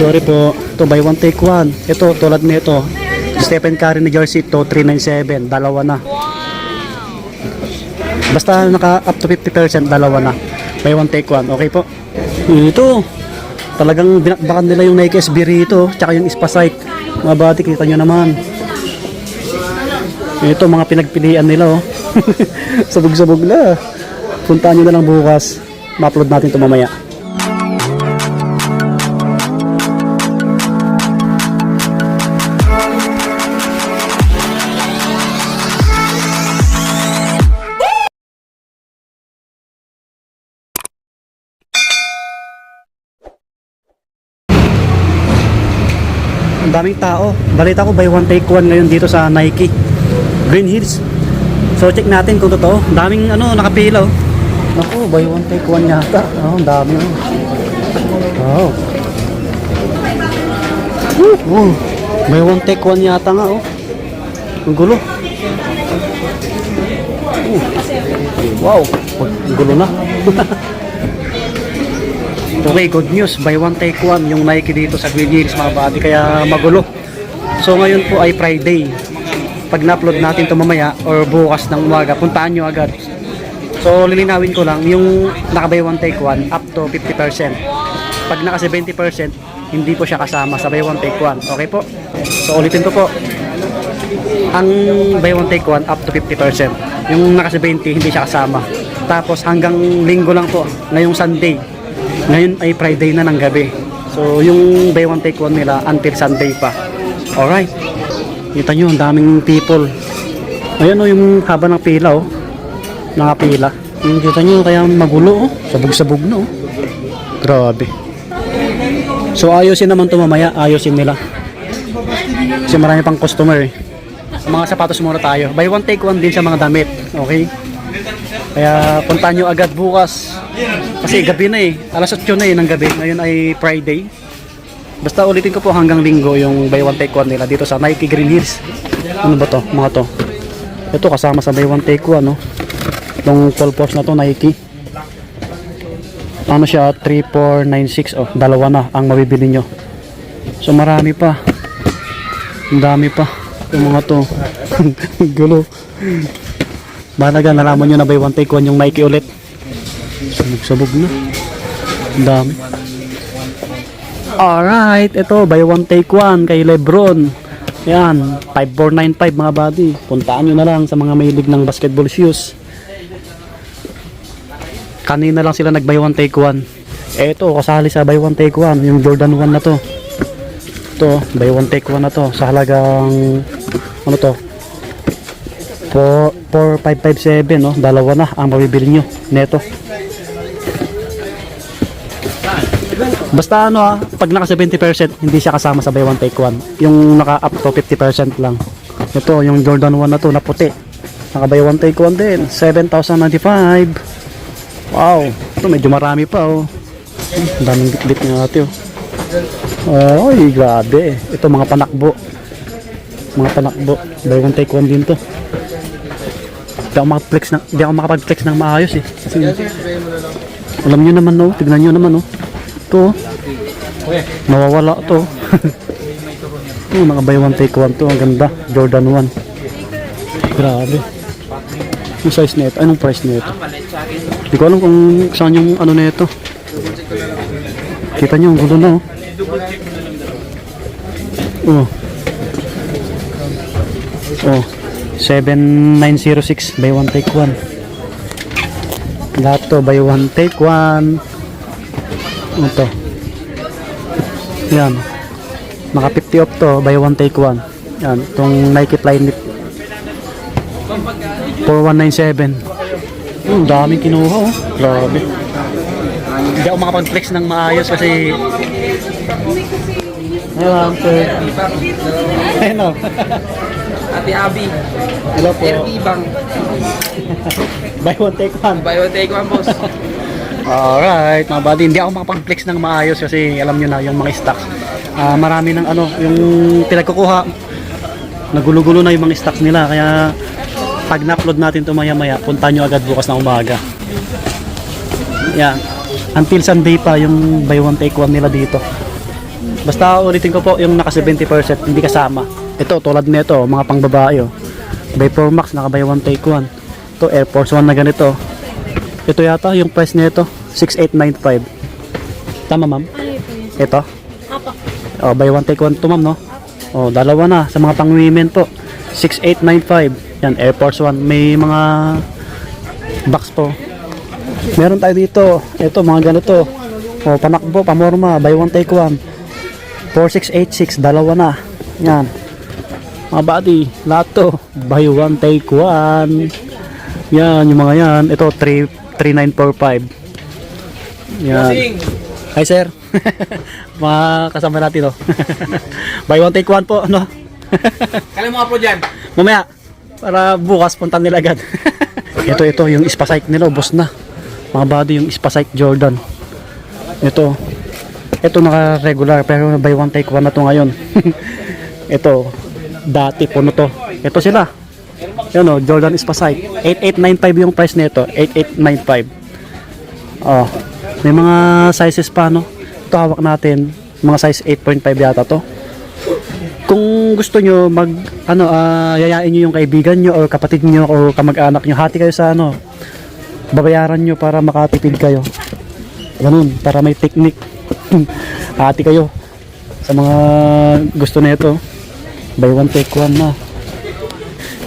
sorry po. Ito buy one take one. Ito tulad nito. Stephen Curry ni jersey to 397, dalawa na. Basta naka up to 50%, dalawa na. Buy one take one. Okay po. Ito. Talagang binakbakan nila yung Nike SB rito, tsaka yung Spasite. Mga bati, kita nyo naman. Ito mga pinagpilian nila oh. Sabog-sabog na. Puntaan nyo na lang bukas. Ma-upload natin ito mamaya. Ang daming tao. Balita ko buy one take one ngayon dito sa Nike Green Hills. So check natin kung totoo. Ang daming nakapila oh. Naku, buy one take one yata. Oh, ang dami oh. Wow. Buy one take one yata nga oh. Ang gulo. Wow, ang gulo na. Okay, good news. Buy one take one yung Nike dito sa Green Hills mga buddy, kaya magulo. So ngayon po ay Friday. Pag na-upload natin ito mamaya or bukas ng umaga, puntaan nyo agad. So lilinawin ko lang, yung naka buy one take one up to 50%. Pag naka 70%, hindi po siya kasama sa buy one take one. Okay po? So ulitin ko po. Ang buy one take one up to 50%. Yung naka 70, hindi siya kasama. Tapos hanggang linggo lang po, ngayong Sunday. Ngayon ay Friday na ng gabi. So yung buy one take one nila until Sunday pa. Alright. Kita nyo, ang daming people. Ayan o, yung haba ng pila o. Nakapila. Yung kita nyo, kaya magulo o. Sabog-sabog na o. Grabe. So ayusin naman ito mamaya. Ayusin nila. Kasi marami pang customer eh. Sa mga sapatos muna tayo. Buy one take one din sa mga damit. Okay? Kaya puntahan nyo agad bukas. Kasi gabi na eh. Alas 8 na eh ng gabi. Ngayon ay Friday. Basta ulitin ko po hanggang linggo yung buy one take one nila dito sa Nike Green Hills. Ano ba to? Mga to. Ito kasama sa buy one take one no. Itong 12 force na to Nike. Ano siya? 3496. Oh, dalawa na ang mabibili nyo. So marami pa. Ang dami pa. Yung mga to. Gulo. Balaga nalaman nyo na buy one take one yung Nike ulit. Sabog na. Ang dami. Alright, ito buy one take one kay Lebron. Yan, 5495 mga buddy. Puntaan nyo na lang sa mga mahilig ng basketball shoes. Kanina lang sila nag buy one take one. Ito, kasali sa buy one take one yung Jordan 1 na to. Ito, buy one take one na to sa halagang ano to? 4557 no, dalawa na ang mabibili nyo neto. Basta pag naka 70% hindi siya kasama sa buy one take one. Yung naka up to 50% lang. Ito yung Jordan 1 na to na puti. Naka buy one take one din, 7,095. Wow, ito medyo marami pa oh. Daming bit nga natin oh. Ay, grabe. Ito mga panakbo. Mga panakbo. Buy one take one din to. Hindi ako makapag-flex ng maayos eh. Kasi, alam nyo naman no, tignan nyo naman no. Ito nawawala to. Ito mga buy one take one to. Ang ganda, Jordan 1. Grabe. Yung size nito, anong price nito? Hindi ko alam kung saan yung ano nito. Kita nyo, ang gulo na oh. Oh 7906 buy one take one. Lahat to buy one take one. Ito. Yan. Naka 50 off to buy one take one. Yan, itong Nike Flyknit 4197. Ang daming kinuha oh. Grabe. Hindi ako makapag-flex ng maayos kasi ayun sir. Ayun o. Ate Abby. Hello po. RP Bank. Buy one take one. Buy one take one, boss. Alright mga buddy, hindi ako makapag-flex ng maayos kasi alam nyo na yung mga stocks. Marami ng yung pinagkukuha. Nagulo-gulo na yung mga stocks nila kaya pag na-upload natin ito maya-maya, punta nyo agad bukas ng umaga. Yan. Until Sunday pa yung buy one take one nila dito. Basta ulitin ko po yung naka 70% hindi kasama. Ito tulad nito, mga pangbabae oh. By Pro Max naka buy one take one. Ito Air Force 1 na ganito. Ito yata yung price nito, 6895. Tama ma'am? Ito. Oh, buy one take one to ma'am no. Oh, dalawa na sa mga pang women po. 6895. Yan Air Force 1. May mga box po. Meron tayo dito. Ito mga ganito. Oh, panakbo, pamorma, buy one take one. 4686, dalawa na. Yan. Mga buddy, lahat to. Buy one take one. Yan, yung mga yan. Ito 3945. Yan. Hi sir. Mga kasama natin oh. Buy one take one po, no? Kailan mga po dyan? Mamaya para bukas puntan nila agad. ito yung Spasite nila, boss na. Mga buddy, yung Spasite Jordan. Ito naka regular pero buy one take one na to ngayon. Ito dati puno to. Ito sila. Yan oh, Jordan Spasite. 8895 yung price nito. 8895. Oh, may mga sizes pa no. Ito hawak natin, mga size 8.5 yata to. Kung gusto nyo mag yayain nyo yung kaibigan nyo or kapatid nyo o kamag-anak nyo, hati kayo sa babayaran nyo para makatipid kayo. Ganun, para may technique. Hati kayo sa mga gusto nito. Buy one take one na.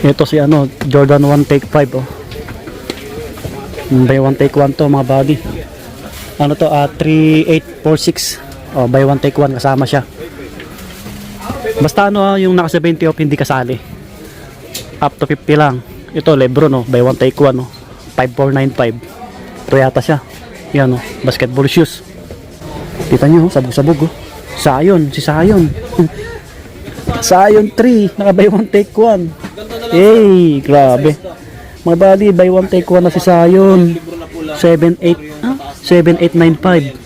Ito si Jordan 1 take 5 oh. Buy one take one to mga buddy. 3846. Oh, buy one take one kasama siya. Basta yung naka 70 off hindi kasali. Up to 50 lang. Ito Lebron no, buy one take one no. 5495. Ito yata siya. Yan basketball shoes. Kita nyo, sabog-sabog oh. Sayon, si Sayon. Sayon 3, naka buy one take one. Hey, grabe. Mga buddy, buy one take one na si Sayon. 7895.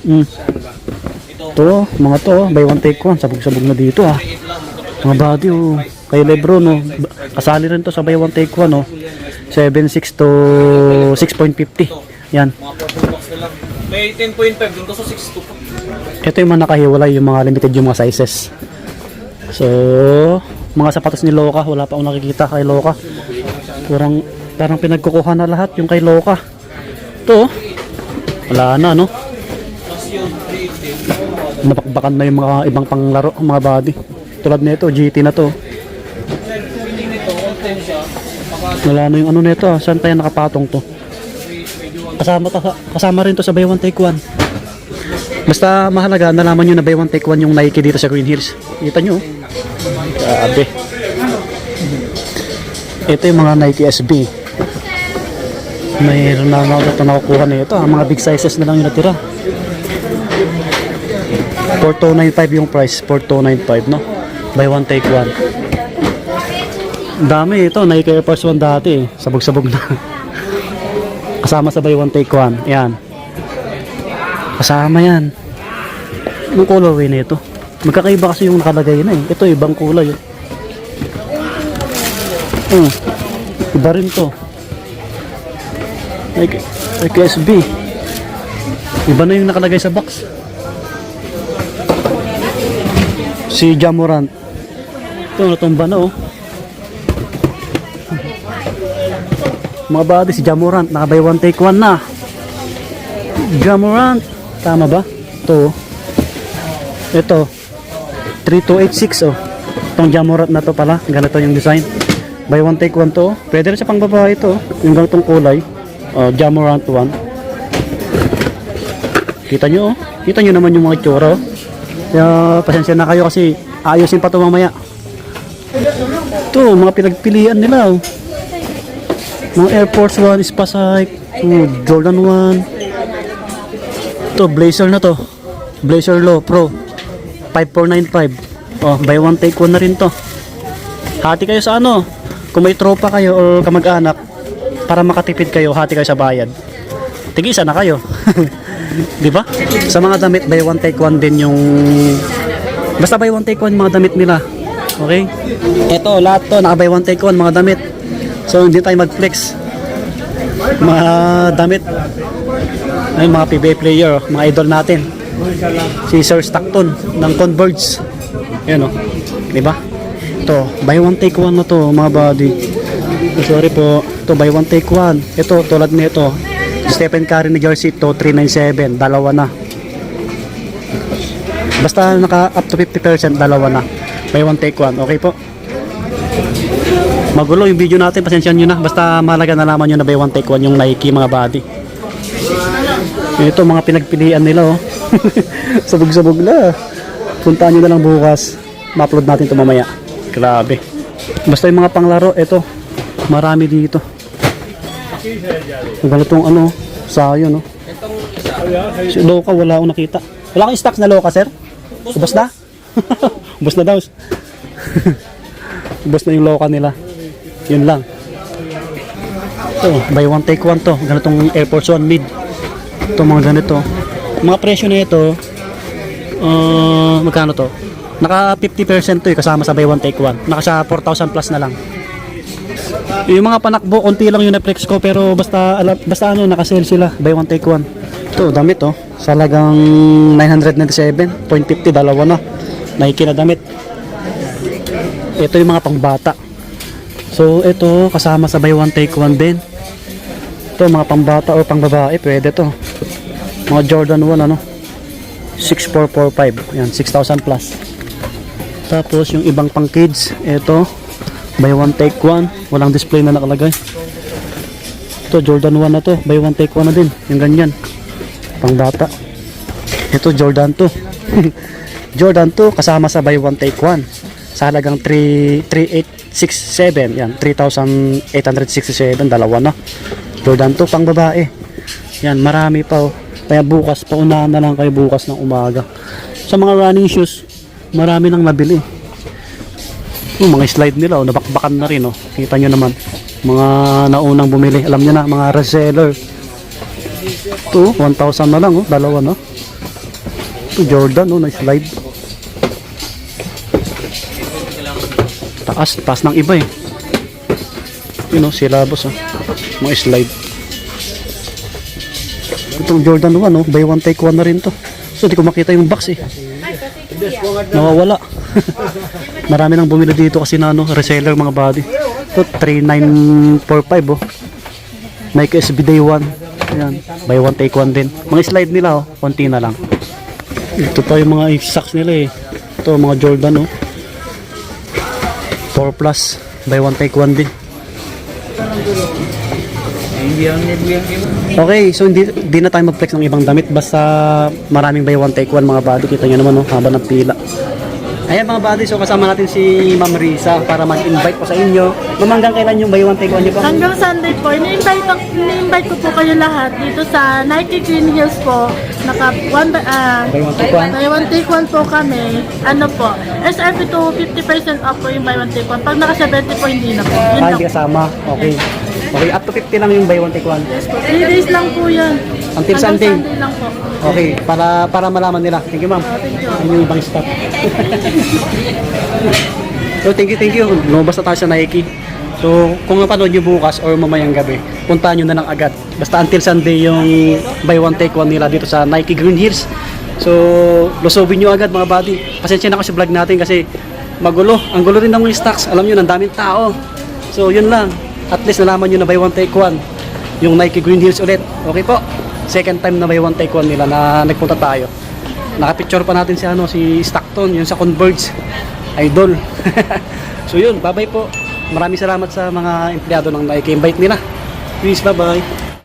Ito, mga to, buy one take one. Sabog-sabog na dito ah. Mga buddy oh. Kay Lebron no. Kasali rin to sa buy one take one oh. 76 to 6.50. Yan. May 10.5 dun to sa 6.2. Ito yung mga nakahiwalay, yung mga limited yung mga sizes. So, mga sapatos ni Loka, wala pa akong nakikita kay Loka. Parang pinagkukuha na lahat yung kay Loka. Ito, wala na no. Napakbakan na yung mga ibang panglaro, mga body. Tulad nito, GT na to. Wala na yung nito, saan tayo nakapatong to? Kasama rin to sa buy one take one. Basta mahalaga, nalaman nyo na buy one take one yung Nike dito sa Green Hills. Kita nyo. Grabe. Ito yung mga Nike SB. Mayroon na ito nakukuha na ito. Ang mga big sizes na lang yung natira. 4295 yung price. 4295 no. Buy one take one. Dami ito. Nike Air Force 1 dati. Sabog-sabog na. Kasama sa buy one take one. Ayan. Kasama yan. Yung colorway na ito. Magkakaiba kasi yung nakalagay na eh. Ito ibang kulay. Iba rin to. Like SB. Iba na yung nakalagay sa box. Si Jamorant. Ito natumba na oh. Mga buddy, si Jamorant naka buy one take one na. Jamorant. Tama ba? Ito 3286 oh. Itong Jamorant na to pala. Ganito yung design. Buy one take one to. Pwede rin sa pang babae ito. Yung ganitong kulay. Jamorant 1. Kita nyo oh. Kita nyo naman yung mga itsura oh. Kaya pasensya na kayo kasi ayusin pa ito mamaya. Ito mga pinagpilian nila oh. Mga Air Force 1 Spasite. Jordan 1. Ito Blazer na to. Blazer Low Pro 5495. Oh, buy one take one na rin to. Hati kayo sa kung may tropa kayo o kamag-anak para makatipid kayo, hati kayo sa bayad. Tig-isa na kayo. Di ba? Sa mga damit buy one take one din yung basta buy one take one mga damit nila. Okay? Ito lahat to naka buy one take one mga damit. So hindi tayo mag-flex. Mga damit ay mga PBA player, mga idol natin. Si Sir Stockton ng Converge. Yan o. Diba? Ito, buy one take one na to mga buddy. Sorry po. Ito, buy one take one. Ito, tulad nito. Stephen Curry ni jersey ito, 397. Dalawa na. Basta naka up to 50%, dalawa na. Buy one take one. Okay po. Magulo yung video natin. Pasensya nyo na. Basta malaga nalaman nyo na buy one take one yung Nike mga buddy. Ito mga pinagpilian nila oh. Sabog-sabog na. Puntaan nyo na lang bukas. Ma-upload natin ito mamaya. Grabe. Basta yung mga panglaro, ito. Marami dito. Ang ganitong ano, sayo no. Si Loka wala akong nakita. Wala kang stocks na Loka, sir? Ubos na? Ubos na daw. Ubos na yung Loka nila. Yun lang. Ito, buy one take one to. Ganitong Air Force One mid. Ito mga ganito. Mga presyo na ito, magkano to? Naka 50% to kasama sa buy one take one. Naka sa 4,000 plus na lang. Yung mga panakbo, konti lang yung na-flex ko pero basta ano, naka-sale sila. Buy one take one. Ito, damit oh. Salagang 997.50, dalawa na. Nike na damit. Ito yung mga pangbata. So, ito kasama sa buy one take one din. Ito, mga pangbata o pangbabae, pwede to. Mga Jordan 1, ano? 6445. Yan, 6,000 plus. Tapos, yung ibang pang kids, ito. Buy one take one. Walang display na nakalagay. Ito Jordan 1 na to. Buy one take one na din. Yung ganyan. Pang bata. Ito Jordan 2. Jordan 2 kasama sa buy one take one. Sa halagang 3,867. Yan. 3,867. Dalawa na. Jordan 2 pang babae. Yan. Marami pa oh. Kaya bukas. Paunahan na lang kayo bukas ng umaga. Sa mga running shoes. Marami nang nabili. Yung mga slide nila, oh, nabakbakan na rin. Oh. Kita nyo naman. Mga naunang bumili. Alam nyo na, mga reseller. Ito, 1,000 na lang. Oh. Dalawa, no? Ito, Jordan, oh, na-slide. Taas ng iba eh. Yun, oh, silabos. Oh. Mga slide. Itong Jordan 1, oh, buy one take one na rin to. So, di ko makita yung box eh. Nawawala. Marami nang bumili dito kasi na ano, reseller mga body. Ito 3,945 oh. Nike SB Day 1. Ayan, buy one take one din. Mga slide nila oh, konti na lang. Ito pa yung mga socks nila eh. Ito mga Jordan oh. 4 plus, buy one take one din. Okay, so hindi na tayo mag-flex ng ibang damit basta maraming buy one take one mga body. Kita nyo naman oh, haba ng pila. Ayan mga buddy, so kasama natin si Ma'am Risa para mag-invite po sa inyo. Ma'am, hanggang kailan yung buy one take one niyo po? Hanggang Sunday po. Ini-invite ko po kayo lahat dito sa Nike Green Hills po. Buy one take one? Buy one take one po kami. Ano po, SRP to 50% off po yung buy one take one. Pag naka 70 po, hindi na po. Yun lang Hindi po. kasama. Okay. Okay, up to 50 lang yung buy one take one. Yes po. 3 days lang po yan. Until Hanggang Sunday? Sunday lang po. Okay, para malaman nila. Thank you, ma'am. Thank you. Yun yung ibang stock. So, thank you. Lumabas na tayo sa Nike. So, kung mapanood nyo bukas or mamayang gabi, puntahan nyo na lang agad. Basta until Sunday yung buy one take one nila dito sa Nike Green Hills. So, lusobin nyo agad mga buddy. Pasensya na ako sa vlog natin kasi magulo. Ang gulo rin ng mga stocks. Alam nyo, ang daming tao. So, yun lang. At least nalaman nyo na buy one take one yung Nike Green Hills ulit. Okay po. Second time na buy one take one nila na nagpunta tayo. Nakapicture pa natin si Stockton, yun sa Converge. Idol. So yun, bye-bye po. Maraming salamat sa mga empleyado ng Nike. Invite nila. Please, bye-bye.